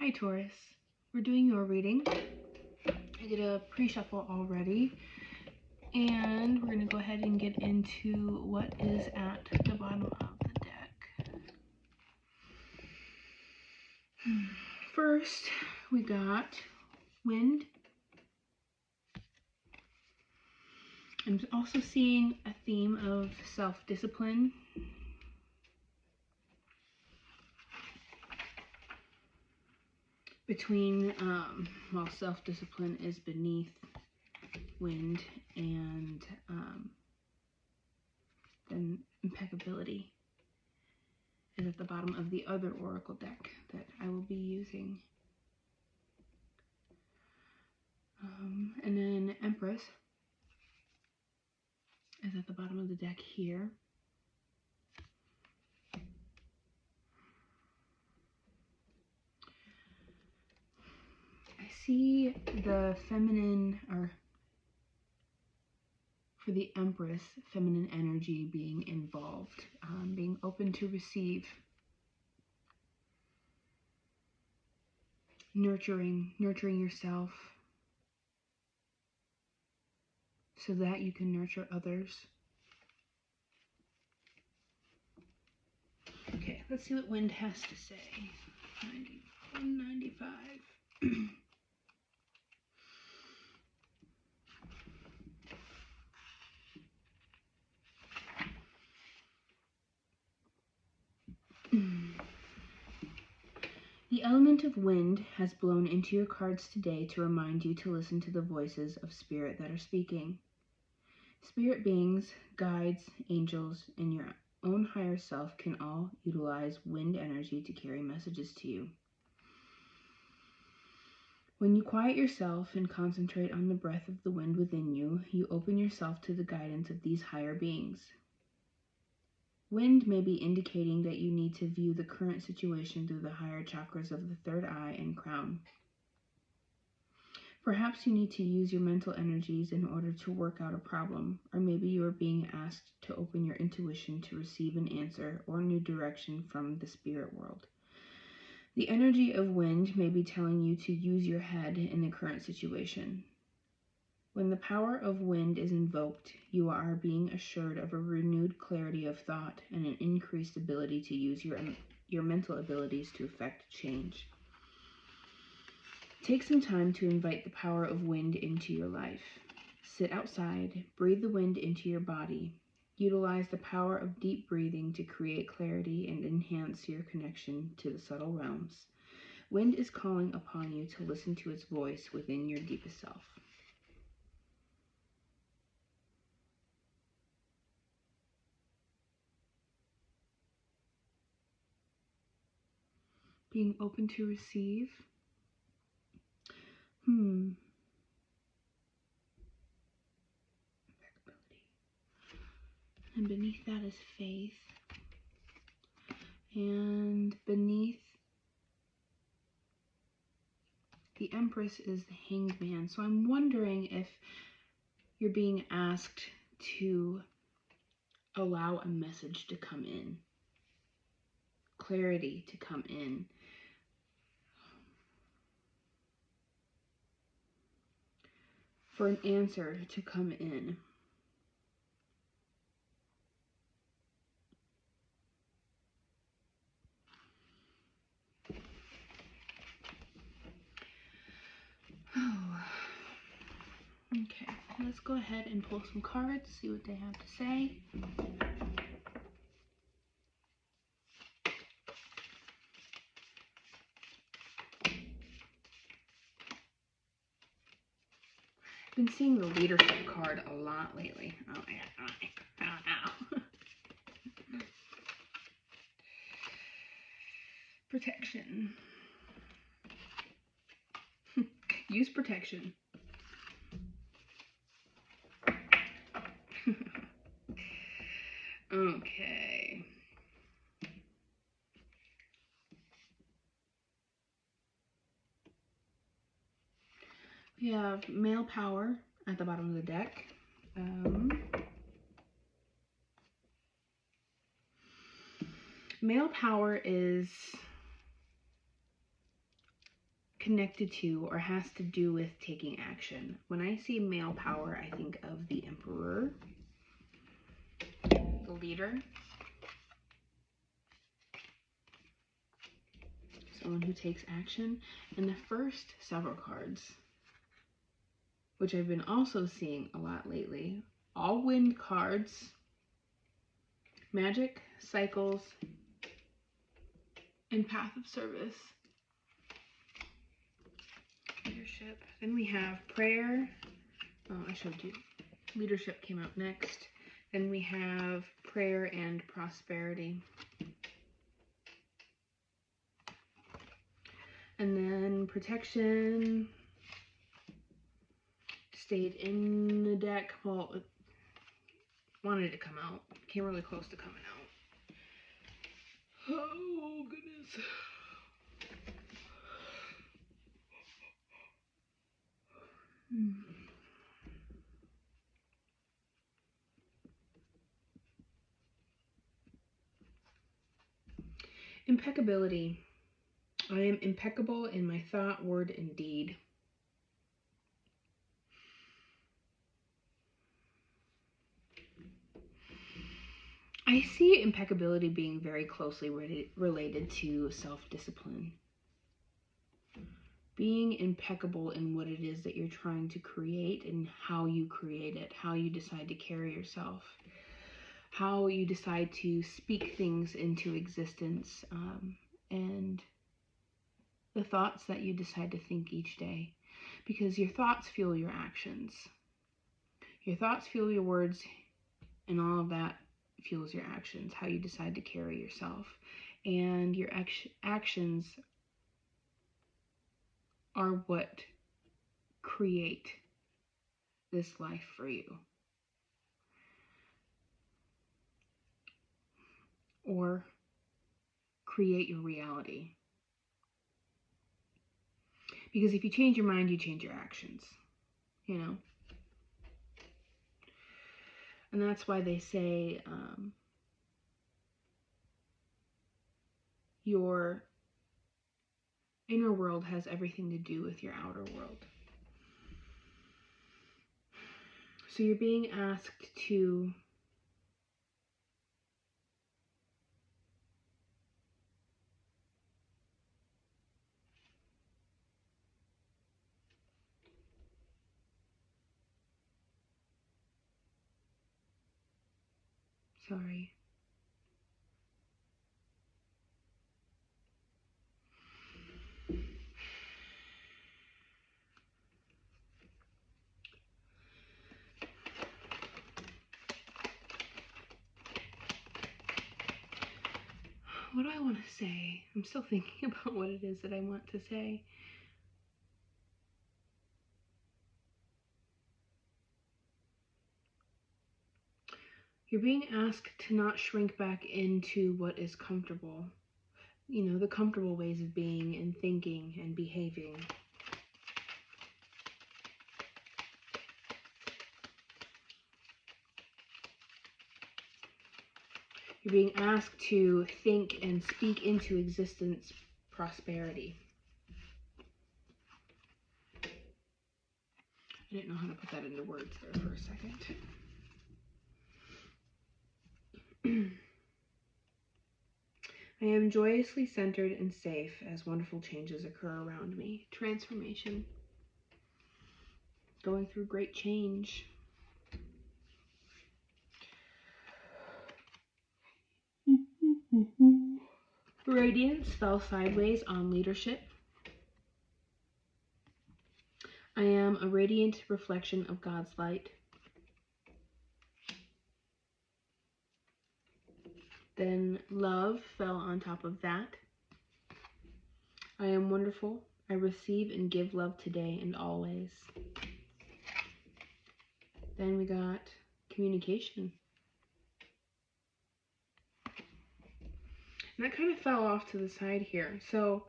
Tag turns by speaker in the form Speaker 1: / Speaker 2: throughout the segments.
Speaker 1: Hi Taurus, we're doing your reading. I did a pre-shuffle already, and we're going to go ahead and get into what is at the bottom of the deck. First, we got wind. I'm also seeing a theme of self-discipline. Between, well, self-discipline is beneath wind, and then impeccability is at the bottom of the other oracle deck that I will be using. And then Empress is at the bottom of the deck here. I see the feminine, or for the Empress, feminine energy being involved, being open to receive, nurturing yourself so that you can nurture others. Okay, let's see what wind has to say. 91, 95. The element of wind has blown into your cards today to remind you to listen to the voices of spirit that are speaking. Spirit beings, guides, angels, and your own higher self can all utilize wind energy to carry messages to you. When you quiet yourself and concentrate on the breath of the wind within you, you open yourself to the guidance of these higher beings. Wind may be indicating that you need to view the current situation through the higher chakras of the third eye and crown. Perhaps you need to use your mental energies in order to work out a problem, or maybe you are being asked to open your intuition to receive an answer or new direction from the spirit world. The energy of wind may be telling you to use your head in the current situation. When the power of wind is invoked, you are being assured of a renewed clarity of thought and an increased ability to use your mental abilities to effect change. Take some time to invite the power of wind into your life. Sit outside, breathe the wind into your body. Utilize the power of deep breathing to create clarity and enhance your connection to the subtle realms. Wind is calling upon you to listen to its voice within your deepest self. Being open to receive. Impeccability. And beneath that is faith. And beneath the Empress is the Hanged Man. So I'm wondering if you're being asked to allow a message to come in. Clarity to come in. For an answer to come in. Oh. Okay, let's go ahead and pull some cards, see what they have to say. I've been seeing the leadership card a lot lately. Oh my god. Protection. Use protection. Okay. We have male power at the bottom of the deck. Male power is connected to or has to do with taking action. When I see male power, I think of the Emperor, the leader, someone who takes action. And the first several cards, which I've been also seeing a lot lately, all wind cards, magic, cycles, and path of service. Leadership. Then we have prayer. Oh, I showed you. Leadership came out next. Then we have prayer and prosperity. And then protection stayed in the deck. Well, it wanted to come out. Came really close to coming out. Oh, goodness. Impeccability. I am impeccable in my thought, word, and deed. I see impeccability being very closely related to self-discipline. Being impeccable in what it is that you're trying to create and how you create it, how you decide to carry yourself, how you decide to speak things into existence, and the thoughts that you decide to think each day. Because your thoughts fuel your actions. Your thoughts fuel your words, and all of that fuels your actions, how you decide to carry yourself. And your actions are what create this life for you, or create your reality. Because if you change your mind, you change your actions, you know? And that's why they say your inner world has everything to do with your outer world. So you're being asked to sorry. What do I want to say? I'm still thinking about what it is that I want to say. You're being asked to not shrink back into what is comfortable. You know, the comfortable ways of being and thinking and behaving. You're being asked to think and speak into existence prosperity. I didn't know how to put that into words there for a second. I am joyously centered and safe as wonderful changes occur around me. Transformation. Going through great change. Radiance fell sideways on leadership. I am a radiant reflection of God's light. Then love fell on top of that. I am wonderful. I receive and give love today and always. Then we got communication. And that kind of fell off to the side here. So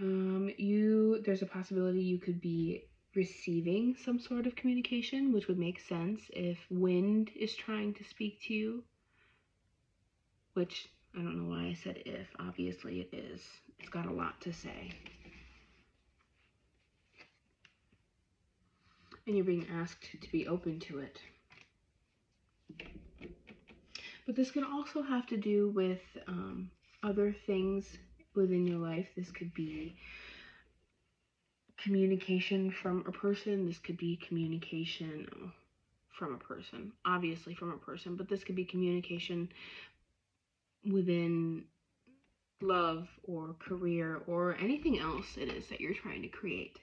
Speaker 1: there's a possibility you could be receiving some sort of communication, which would make sense if wind is trying to speak to you, which I don't know why I said if. Obviously it is. It's got a lot to say. and you're being asked to be open to it. But this could also have to do with other things within your life. This could be communication from a person. This could be communication from a person, obviously from a person, but this could be communication within love or career or anything else it is that you're trying to create.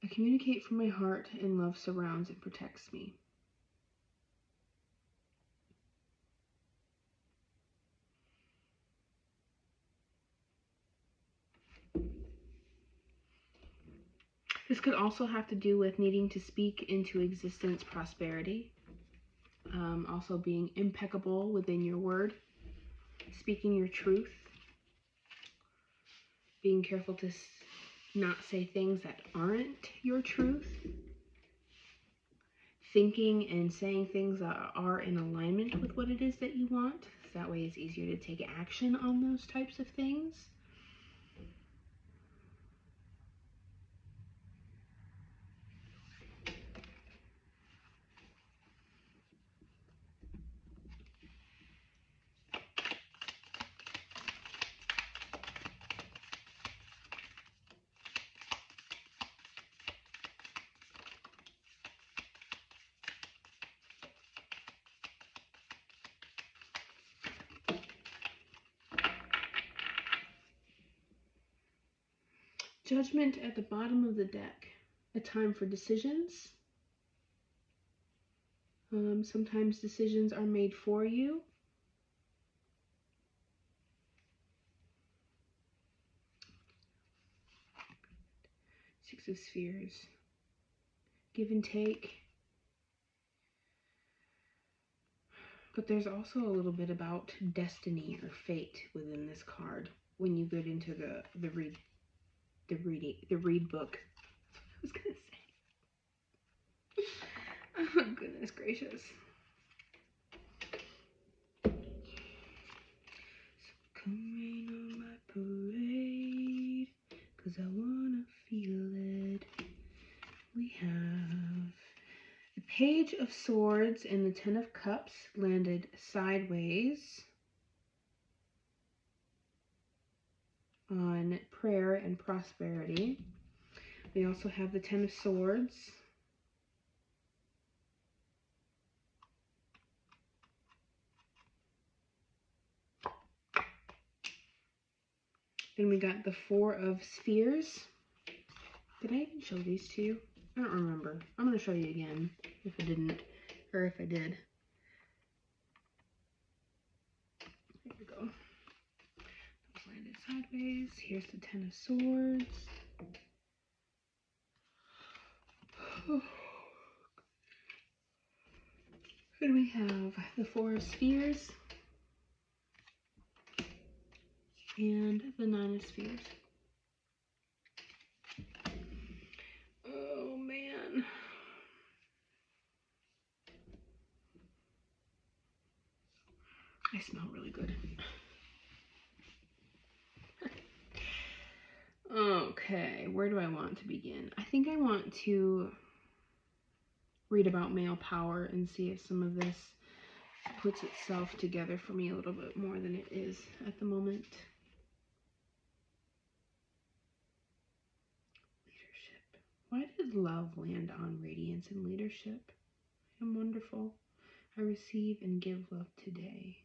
Speaker 1: I communicate from my heart, and love surrounds and protects me. This could also have to do with needing to speak into existence prosperity. Also being impeccable within your word. Speaking your truth. Being careful to not say things that aren't your truth. Thinking and saying things that are in alignment with what it is that you want. So that way it's easier to take action on those types of things. Judgment at the bottom of the deck. A time for decisions. Sometimes decisions are made for you. Six of Spheres. Give and take. But there's also a little bit about destiny or fate within this card when you get into the read book. I was gonna say. Oh goodness gracious. So come rain on my parade, 'cause I wanna feel it. We have the Page of Swords and the Ten of Cups landed sideways on prayer and prosperity. We also have the Ten of Swords. Then we got the Four of Spheres. Did I even show these to you? I don't remember. I'm going to show you again if I didn't, or if I did. There we go. Those landed sideways. Here's the Ten of Swords. Then we have the Four of Spheres and the Nine of Spheres. Oh man. I smell really good. Okay, where do I want to begin? I think I want to read about male power and see if some of this puts itself together for me a little bit more than it is at the moment. Leadership. Why did love land on radiance and leadership? I am wonderful. I receive and give love today.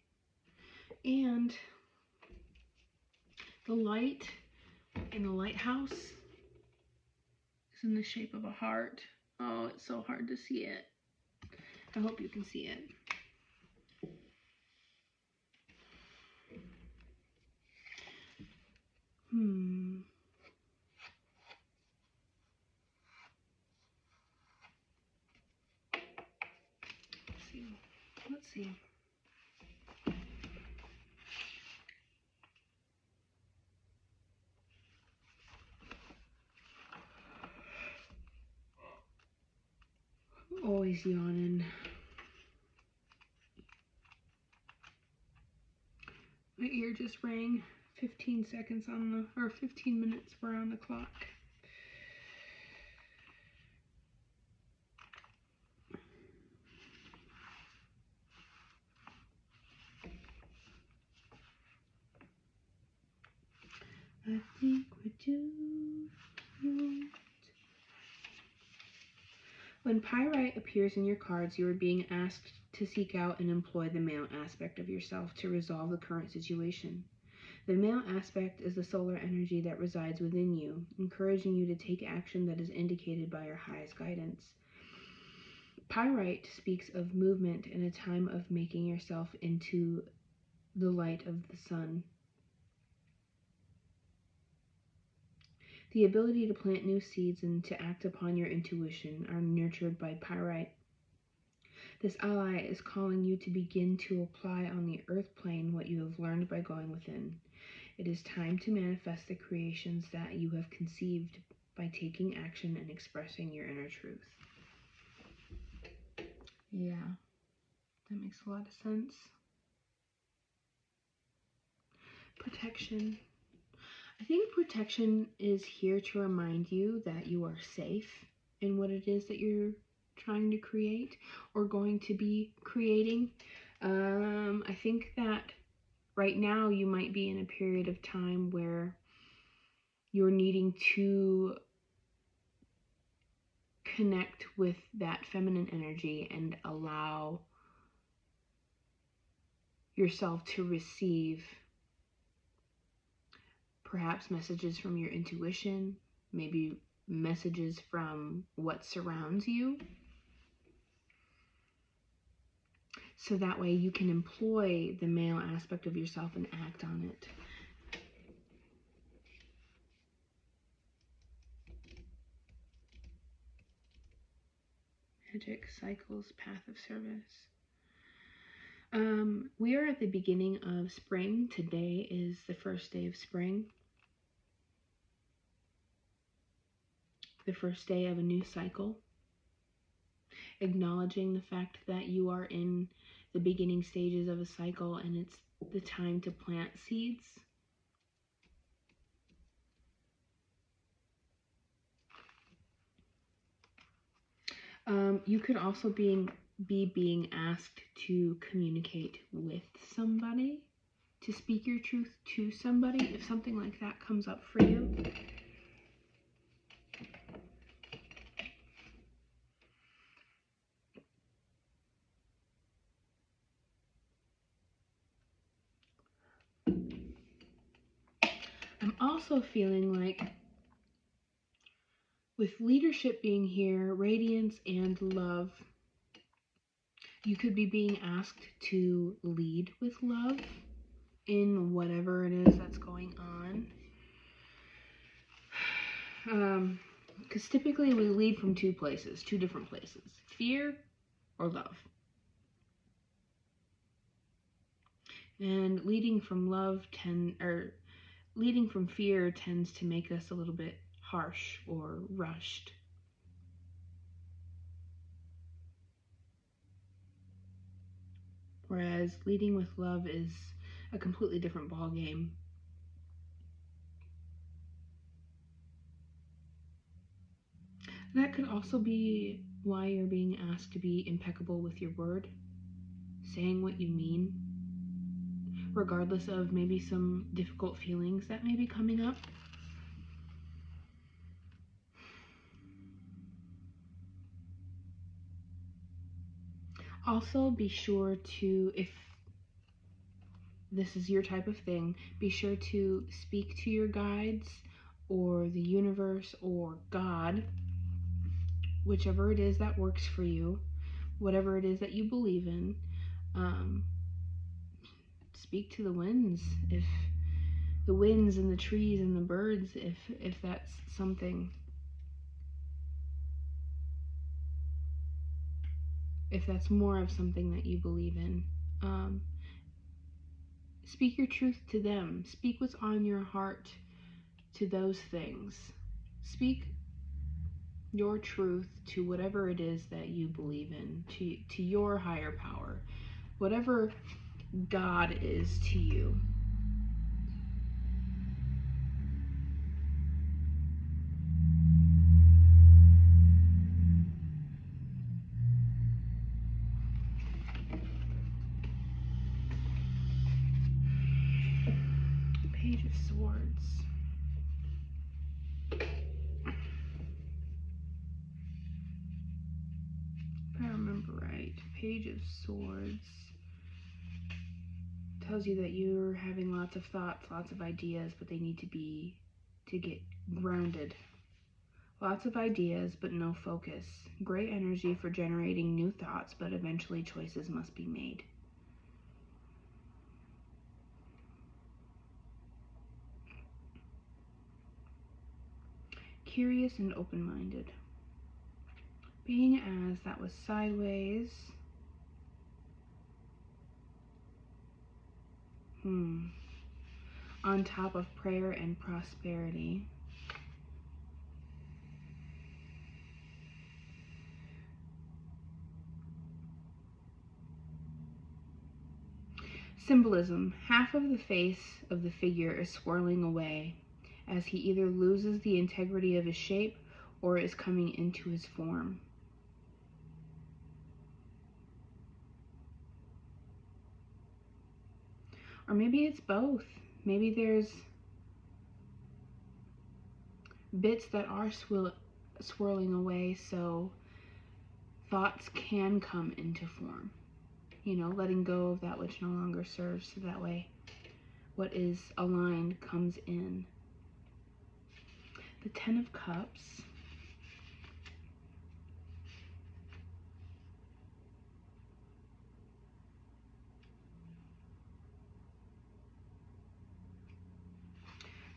Speaker 1: And the light in the lighthouse is in the shape of a heart. Oh, it's so hard to see it. I hope you can see it. Let's see. I'm always yawning. My ear just rang. 15 seconds or 15 minutes we're on the clock. I think we do. When pyrite appears in your cards, you are being asked to seek out and employ the male aspect of yourself to resolve the current situation. The male aspect is the solar energy that resides within you, encouraging you to take action that is indicated by your highest guidance. Pyrite speaks of movement in a time of making yourself into the light of the sun. The ability to plant new seeds and to act upon your intuition are nurtured by pyrite. This ally is calling you to begin to apply on the earth plane what you have learned by going within. It is time to manifest the creations that you have conceived by taking action and expressing your inner truth. Yeah, that makes a lot of sense. Protection. I think protection is here to remind you that you are safe in what it is that you're trying to create or going to be creating. I think that right now you might be in a period of time where you're needing to connect with that feminine energy and allow yourself to receive perhaps messages from your intuition, maybe messages from what surrounds you, so that way you can employ the male aspect of yourself and act on it. Magic cycles, path of service. We are at the beginning of spring. Today is the first day of spring. The first day of a new cycle. Acknowledging the fact that you are in the beginning stages of a cycle and it's the time to plant seeds. You could also be being asked to communicate with somebody, to speak your truth to somebody, if something like that comes up for you. I'm also feeling like with leadership being here, radiance and love, you could be being asked to lead with love in whatever it is that's going on. Because typically we lead from two different places, fear or love. And leading from leading from fear tends to make us a little bit harsh or rushed. Whereas leading with love is a completely different ballgame. That could also be why you're being asked to be impeccable with your word, saying what you mean, regardless of maybe some difficult feelings that may be coming up. Also, be sure to, if this is your type of thing, be sure to speak to your guides or the universe or God, whichever it is that works for you, whatever it is that you believe in. Speak to the winds, if the winds and the trees and the birds, if that's something, if that's more of something that you believe in. Speak your truth to them. Speak what's on your heart to those things. Speak your truth to whatever it is that you believe in, to your higher power, whatever God is to you. Page of Swords. If I remember right, Page of Swords tells you that you're having lots of thoughts, lots of ideas, but they need to get grounded. Lots of ideas, but no focus. Great energy for generating new thoughts, but eventually choices must be made. Curious and open-minded. Being as that was sideways. On top of prayer and prosperity. Symbolism. Half of the face of the figure is swirling away as he either loses the integrity of his shape or is coming into his form. Or maybe it's both. Maybe there's bits that are swirling away so thoughts can come into form. You know, letting go of that which no longer serves, so that way what is aligned comes in. The Ten of Cups.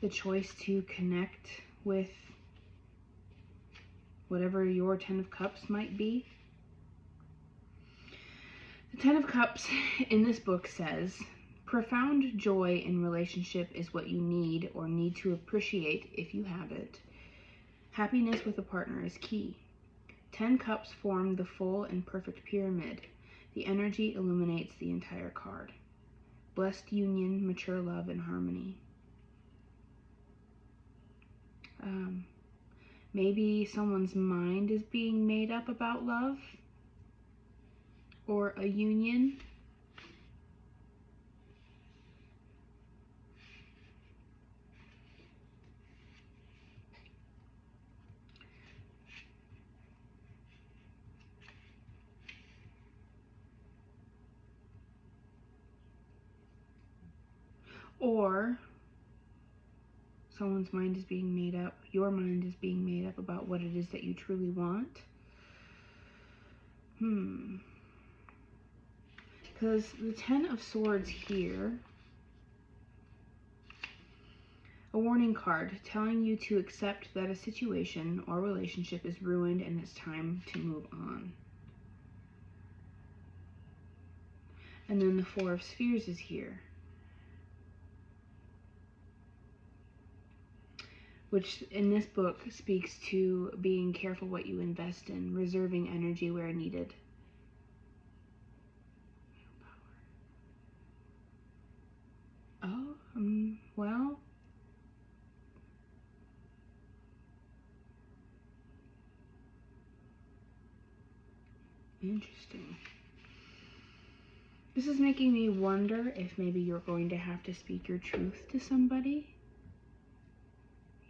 Speaker 1: The choice to connect with whatever your Ten of Cups might be. The Ten of Cups in this book says, profound joy in relationship is what you need or need to appreciate if you have it. Happiness with a partner is key. 10 cups form the full and perfect pyramid. The energy illuminates the entire card. Blessed union, mature love, and harmony. Maybe someone's mind is being made up about love or a union. Or someone's mind is being made up, your mind is being made up about what it is that you truly want. Because the Ten of Swords here, a warning card telling you to accept that a situation or relationship is ruined and it's time to move on. And then the Four of Spheres is here, which in this book speaks to being careful what you invest in, reserving energy where needed. Oh, well, interesting. This is making me wonder if maybe you're going to have to speak your truth to somebody.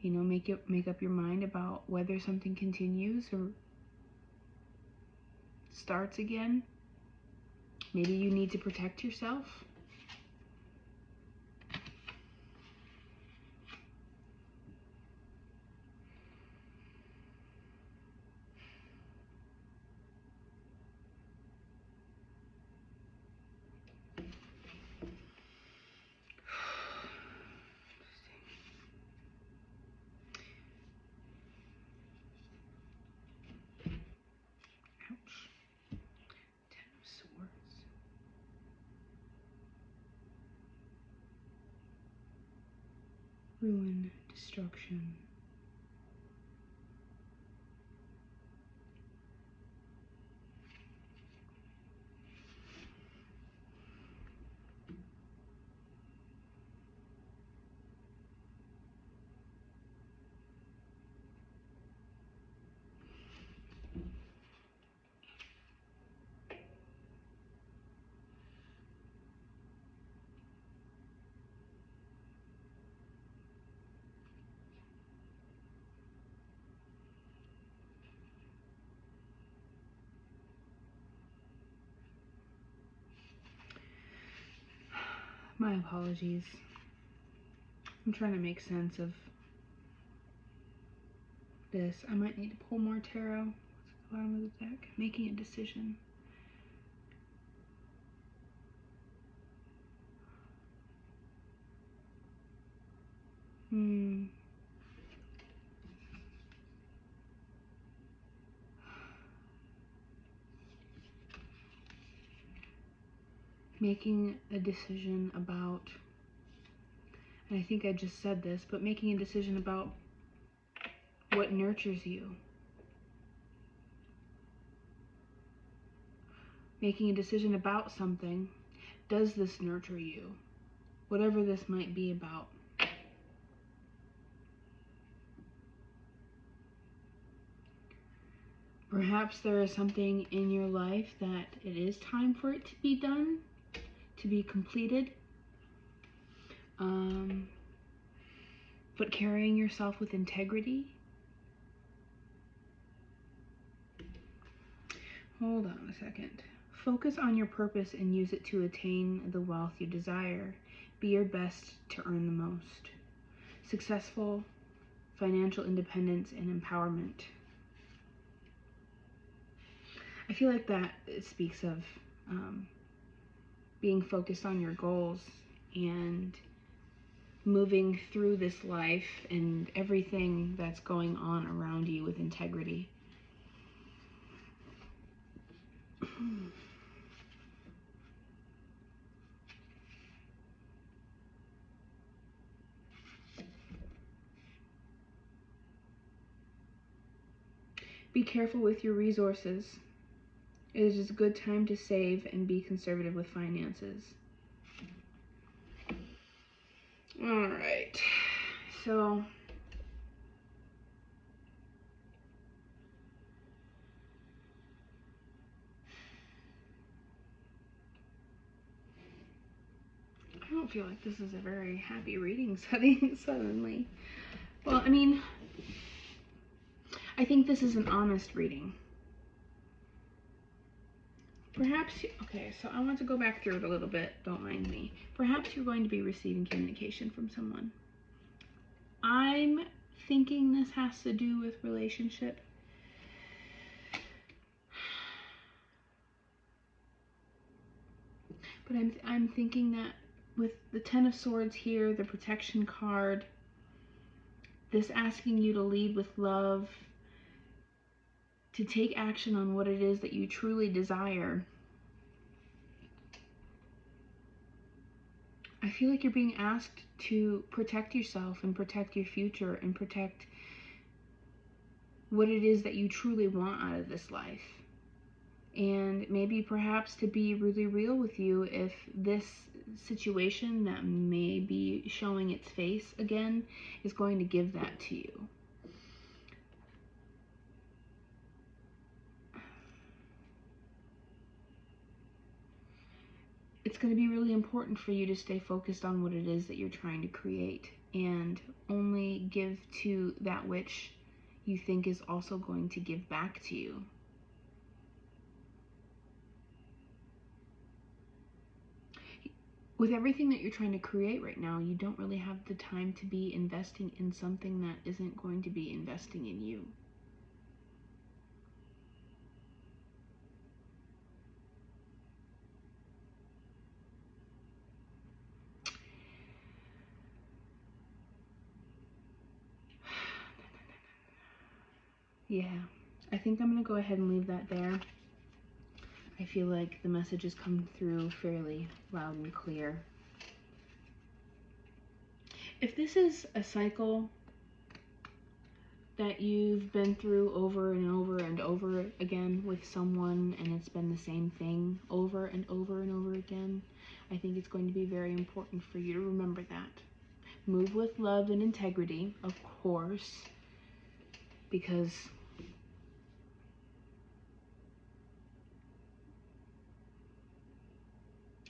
Speaker 1: You know, make up your mind about whether something continues or starts again. Maybe you need to protect yourself. Ouch. Ten of Swords. Ruin, destruction. My apologies. I'm trying to make sense of this. I might need to pull more tarot. What's at the bottom of the deck? Making a decision. Making a decision about, and I think I just said this, but making a decision about what nurtures you. Making a decision about something. Does this nurture you? Whatever this might be about. Perhaps there is something in your life that it is time for it to be done, to be completed. But carrying yourself with integrity. Hold on a second. Focus on your purpose and use it to attain the wealth you desire. Be your best to earn the most. Successful financial independence and empowerment. I feel like that speaks of being focused on your goals and moving through this life and everything that's going on around you with integrity. Be careful with your resources. It is a good time to save and be conservative with finances. All right, so I don't feel like this is a very happy reading setting suddenly. Well, I mean, I think this is an honest reading. Perhaps, okay, so I want to go back through it a little bit, don't mind me. Perhaps you're going to be receiving communication from someone. I'm thinking this has to do with relationship. But I'm thinking that with the Ten of Swords here, the protection card, this asking you to lead with love, to take action on what it is that you truly desire. I feel like you're being asked to protect yourself and protect your future and protect what it is that you truly want out of this life. And maybe perhaps to be really real with you, if this situation that may be showing its face again is going to give that to you. It's going to be really important for you to stay focused on what it is that you're trying to create and only give to that which you think is also going to give back to you. With everything that you're trying to create right now, you don't really have the time to be investing in something that isn't going to be investing in you. Yeah, I think I'm going to go ahead and leave that there. I feel like the message has come through fairly loud and clear. If this is a cycle that you've been through over and over and over again with someone, and it's been the same thing over and over and over again, I think it's going to be very important for you to remember that. Move with love and integrity, of course, because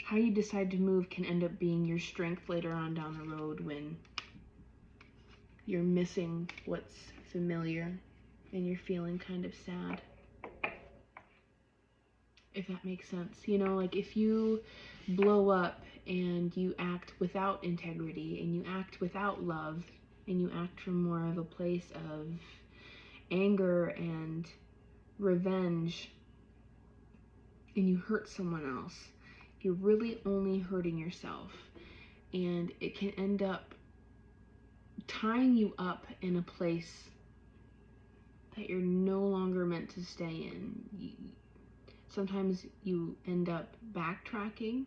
Speaker 1: how you decide to move can end up being your strength later on down the road when you're missing what's familiar and you're feeling kind of sad. if that makes sense. You know, like if you blow up and you act without integrity and you act without love and you act from more of a place of anger and revenge and you hurt someone else, you're really only hurting yourself. And it can end up tying you up in a place that you're no longer meant to stay in. Sometimes you end up backtracking.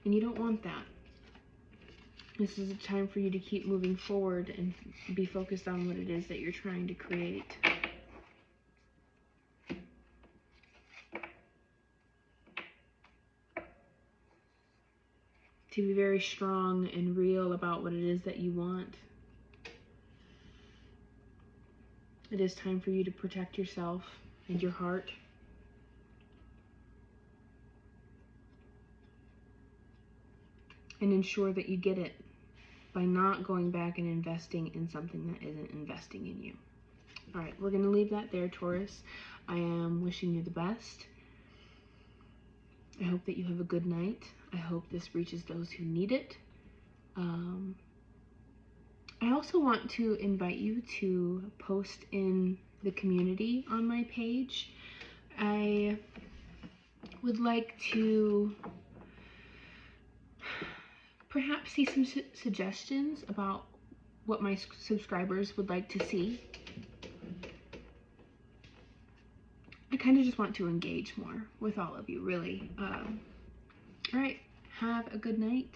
Speaker 1: And you don't want that. This is a time for you to keep moving forward and be focused on what it is that you're trying to create. To be very strong and real about what it is that you want. It is time for you to protect yourself and your heart. And ensure that you get it by not going back and investing in something that isn't investing in you. All right, we're going to leave that there, Taurus. I am wishing you the best. I hope that you have a good night. I hope this reaches those who need it. I also want to invite you to post in the community on my page. I would like to perhaps see some suggestions about what my subscribers would like to see. I kind of just want to engage more with all of you, really. All right, have a good night.